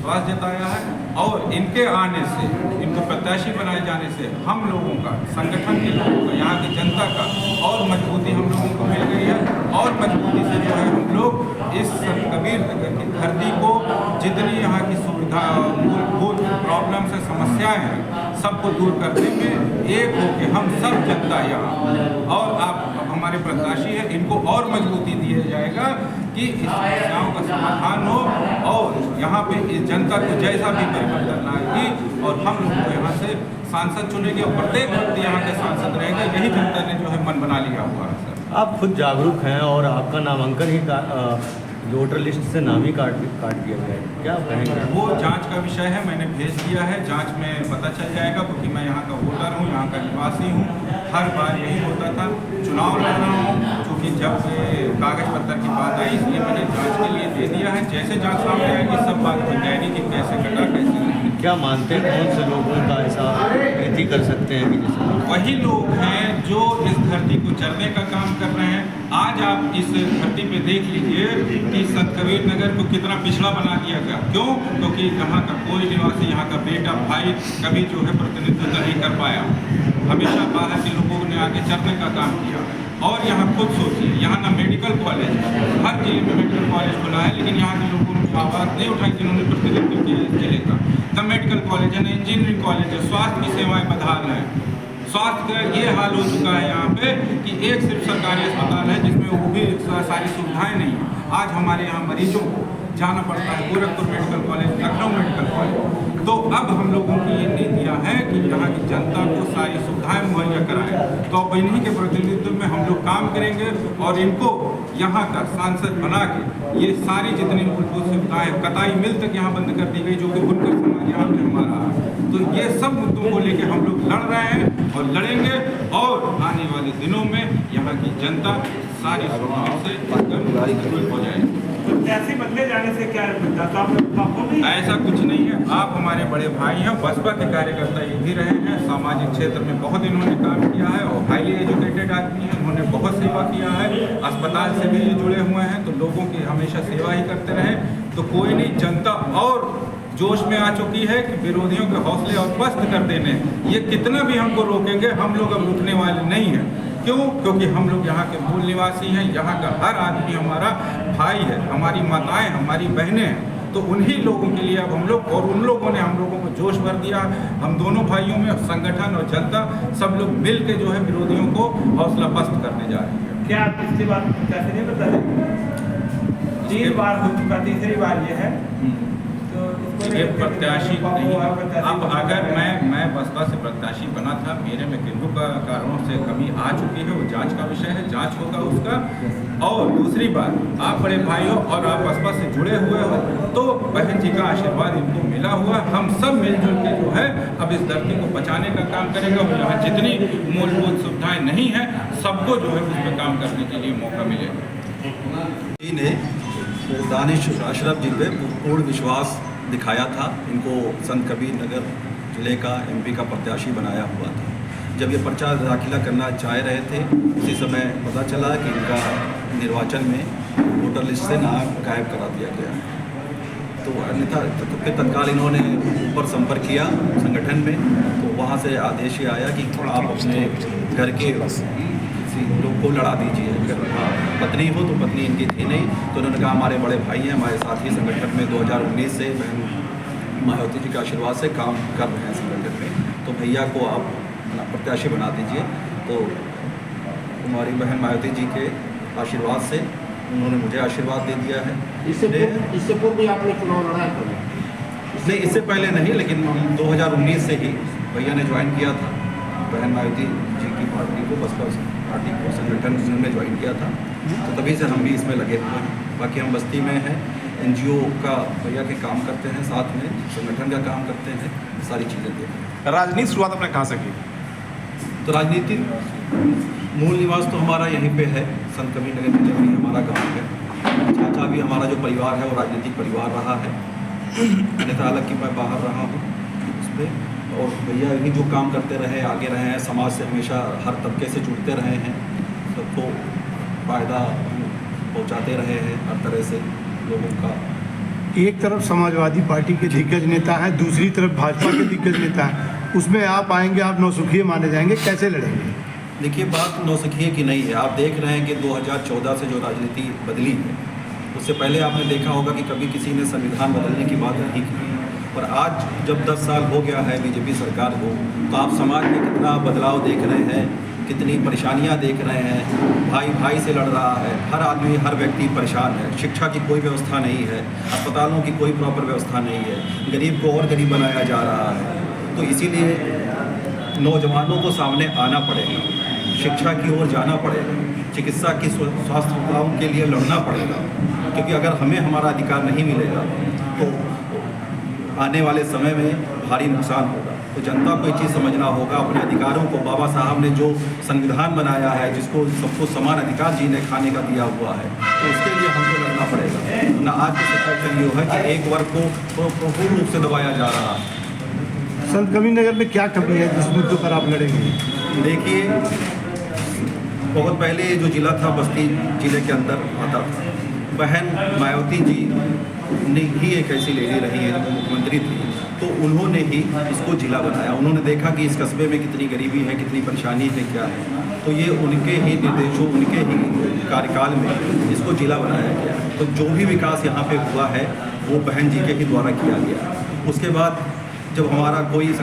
विश्वास जताया है और इनके आने से, इनको प्रत्याशी बनाए जाने से हम लोगों का, संगठन के लोगों का, यहाँ की जनता का और मजबूती हम लोगों को मिल गई है। और मजबूती से जो है हम लोग इस संत कबीर नगर की धरती को जितनी यहाँ की सुविधा, मूलभूत प्रॉब्लम से समस्याएं हैं, सबको दूर करने में एक होकर हम सब जनता यहाँ और आप हमारे प्रत्याशी हैं, इनको और मजबूती दिया जाएगा कि इस समस्याओं का समाधान हो और यहाँ पे इस जनता को जैसा भी परिवर्तन आएगी और हम लोग को यहाँ से सांसद चुनेंगे और प्रत्येक व्यक्ति यहाँ के सांसद रहेगा। यही जनता ने जो है मन बना लिया हुआ है। सर, आप खुद जागरूक हैं और आपका नामांकन ही वोटर लिस्ट से नाम ही काट दिया गया है, क्या कहेंगे? वो जांच का विषय है, मैंने भेज दिया है, जांच में पता चल जाएगा क्योंकि मैं यहाँ का वोटर हूँ, यहाँ का निवासी हूँ। हर बार यही होता था, चुनाव लड़ रहा हूँ, क्योंकि जब कागज पत्र की बात आई इसलिए मैंने जांच के लिए दे दिया है। जैसे जांच सामने आएगी सब बात बन जाएगी कि कैसे कटा कैसे नहीं। क्या मानते हैं कौन से लोगों का ऐसा खेती कर सकते हैं कि जैसे वही लोग हैं जो इस धरती को चरने का काम कर रहे हैं। आज आप इस धरती पे देख लीजिए कि संत कबीर नगर को कितना पिछड़ा बना दिया गया। क्यों? क्योंकि यहाँ का कोई निवासी, यहाँ का बेटा भाई कभी जो है प्रतिनिधित्व नहीं कर पाया। हमेशा बाहर के लोगों ने आगे चरने का काम किया। और यहाँ खुद सोचिए, यहाँ ना मेडिकल कॉलेज, हर जिले में मेडिकल कॉलेज खुला है, लेकिन यहाँ के लोगों ने आवाज़ नहीं उठाई जिन्होंने प्रतिनिधित्व किया इस जिले का। न मेडिकल कॉलेज है, न इंजीनियरिंग कॉलेज है, स्वास्थ्य की सेवाएं बदहाल हैं। स्वास्थ्य का ये हाल हो चुका है यहाँ पे कि एक सिर्फ सरकारी अस्पताल है जिसमें वो भी सारी सुविधाएं नहीं हैं। आज हमारे यहाँ मरीजों को जाना पड़ता है Gorakhpur medical college, Lucknow medical college. तो अब हम लोगों की ये नीतियाँ हैं कि यहाँ की जनता को सारी सुविधाएं मुहैया कराएं। तो अब इन्हीं के प्रतिनिधित्व में हम लोग काम करेंगे और इनको यहाँ का सांसद बना के ये सारी जितनी मूलभूत सुविधाएं, कताई मिल तक यहाँ बंद कर दी गई जो कि बुनकर समाज यहाँ पे हमारा है। तो ये सब मुद्दों को लेकर हम लोग लड़ रहे हैं और लड़ेंगे और आने वाले दिनों में यहाँ की जनता सारी सुविधाओं से हो जाएगी। प्रत्याशी बदले जाने से क्या ऐसा कुछ नहीं है। आप हमारे बड़े भाई हैं, बसपा के कार्यकर्ता ये भी रहे हैं, सामाजिक क्षेत्र में बहुत इन्होंने काम किया है और हाईली एजुकेटेड आदमी हैं, उन्होंने बहुत सेवा किया है, अस्पताल से भी ये जुड़े हुए हैं, तो लोगों की हमेशा सेवा ही करते रहे। तो कोई नहीं, जनता और जोश में आ चुकी है कि विरोधियों के हौसले और पस्त कर देने, ये कितना भी हमको रोकेंगे हम लोग अब रुकने वाले नहीं हैं। क्यों? क्योंकि हम लोग यहाँ के मूल निवासी हैं, यहाँ का हर आदमी हमारा भाई है, हमारी माताएं, हमारी बहनें हैं। तो उन्हीं लोगों के लिए अब हम लोग, और उन लोगों ने हम लोगों को जोश भर दिया। हम दोनों भाइयों में संगठन और जनता सब लोग मिल के जो है विरोधियों को हौसला पस्त करने जा रहे हैं। क्या पिछली बार कैसे नहीं बता रहे? 3 बार हो चुका, तीसरी बार ये है। ये प्रत्याशी नहीं है। अब अगर मैं बसपा से प्रत्याशी बना था, मेरे में किन्हीं कारणों से कमी आ चुकी है, वो जांच का विषय है, जांच होगा उसका। और दूसरी बात, आप बड़े भाई हो और आप बसपा से जुड़े हुए हो, तो बहन जी का आशीर्वाद इनको मिला हुआ। हम सब मिलजुल के जो है अब इस धरती को बचाने का काम करेंगे और यहाँ जितनी मूलभूत सुविधाएं नहीं है सबको जो है उस पर काम करने के लिए मौका मिलेगा। दानिश अशरफ जी पे पूर्ण विश्वास दिखाया था। इनको संत कबीर नगर जिले का एमपी का प्रत्याशी बनाया हुआ था। जब ये पर्चा दाखिला करना चाह रहे थे उसी समय पता चला कि इनका निर्वाचन में वोटर लिस्ट से नाम गायब करा दिया गया। तो अन्यथा तत्काल इन्होंने ऊपर संपर्क किया संगठन में, तो वहाँ से आदेश ये आया कि आप अपने घर के लोग को लड़ा दीजिए। अगर पत्नी हो तो पत्नी इनकी थी नहीं, तो उन्होंने कहा हमारे बड़े भाई हैं, हमारे साथ ही संगठन में 2019 से बहन मायावती जी के आशीर्वाद से काम कर रहे हैं संगठन में, तो भैया को आप प्रत्याशी बना दीजिए। तो हमारी बहन मायावती जी के आशीर्वाद से उन्होंने मुझे आशीर्वाद दे दिया है। इससे पूर्व भी आपने चुनाव लड़ा है? नहीं, इससे पहले नहीं, लेकिन 2019 से ही भैया ने ज्वाइन किया था बहन मायावती जी की पार्टी को, बसपा पार्टी को, संगठन में ज्वाइन किया था, तो तभी से हम भी इसमें लगे हुए हैं। बाकी हम बस्ती में हैं, एनजीओ का भैया के काम करते हैं, साथ में संगठन का काम करते हैं, सारी चीज़ें देखते हैं। राजनीति शुरुआत आपने कहाँ से की? तो राजनीति मूल निवास तो हमारा यहीं पे है, संत कबीर नगर में जब हमारा गाँव है। चाचा भी हमारा जो परिवार है वो राजनीतिक परिवार रहा है, अन्यथा अलग की मैं बाहर रहा हूँ उस पर। और भैया भी जो काम करते रहे, आगे रहे हैं, समाज से हमेशा हर तबके से जुड़ते रहे हैं, सबको फ़ायदा पहुंचाते रहे हैं, हर तरह से लोगों का एक तरफ समाजवादी पार्टी के दिग्गज नेता हैं, दूसरी तरफ भाजपा के दिग्गज नेता हैं, उसमें आप आएंगे, आप नौसुखिए माने जाएंगे, कैसे लड़ेंगे? देखिए, बात नौसिखिए की नहीं है। आप देख रहे हैं कि 2014 से जो राजनीति बदली है, उससे पहले आपने देखा होगा कि कभी किसी ने संविधान बदलने की बात नहीं की। और आज जब 10 साल हो गया है बीजेपी सरकार को, तो आप समाज में कितना बदलाव देख रहे हैं, कितनी परेशानियां देख रहे हैं। भाई भाई से लड़ रहा है, हर आदमी, हर व्यक्ति परेशान है। शिक्षा की कोई व्यवस्था नहीं है, अस्पतालों की कोई प्रॉपर व्यवस्था नहीं है, गरीब को और गरीब बनाया जा रहा है। तो इसीलिए नौजवानों को सामने आना पड़ेगा, शिक्षा की ओर जाना पड़ेगा, चिकित्सा की स्वास्थ्य सुविधाओं के लिए लड़ना पड़ेगा, क्योंकि अगर हमें हमारा अधिकार नहीं मिलेगा तो आने वाले समय में भारी नुकसान होगा। तो जनता को ये चीज़ समझना होगा, अपने अधिकारों को, बाबा साहब ने जो संविधान बनाया है, जिसको सबको समान अधिकार जीने खाने का दिया हुआ है, तो उसके लिए हमको लड़ना पड़ेगा। ना आज की सिचुएशन ये है कि एक वर्ग को पूर्ण रूप से दबाया जा रहा है। संत कबीर नगर में क्या कमी है जिस मुद्दों पर आप लड़ेंगे? देखिए, बहुत पहले जो जिला था बस्ती जिले के अंदर आता था, बहन मायावती जी ने ही एक ऐसी लेडी रही है जो मुख्यमंत्री थी, तो उन्होंने ही इसको जिला बनाया। उन्होंने देखा कि इस कस्बे में कितनी गरीबी है, कितनी परेशानी है, क्या है, तो ये उनके ही निर्देशों, उनके ही कार्यकाल में इसको जिला बनाया गया। तो जो भी विकास यहाँ पे हुआ है वो बहन जी के ही द्वारा किया गया। उसके बाद जब हमारा कोई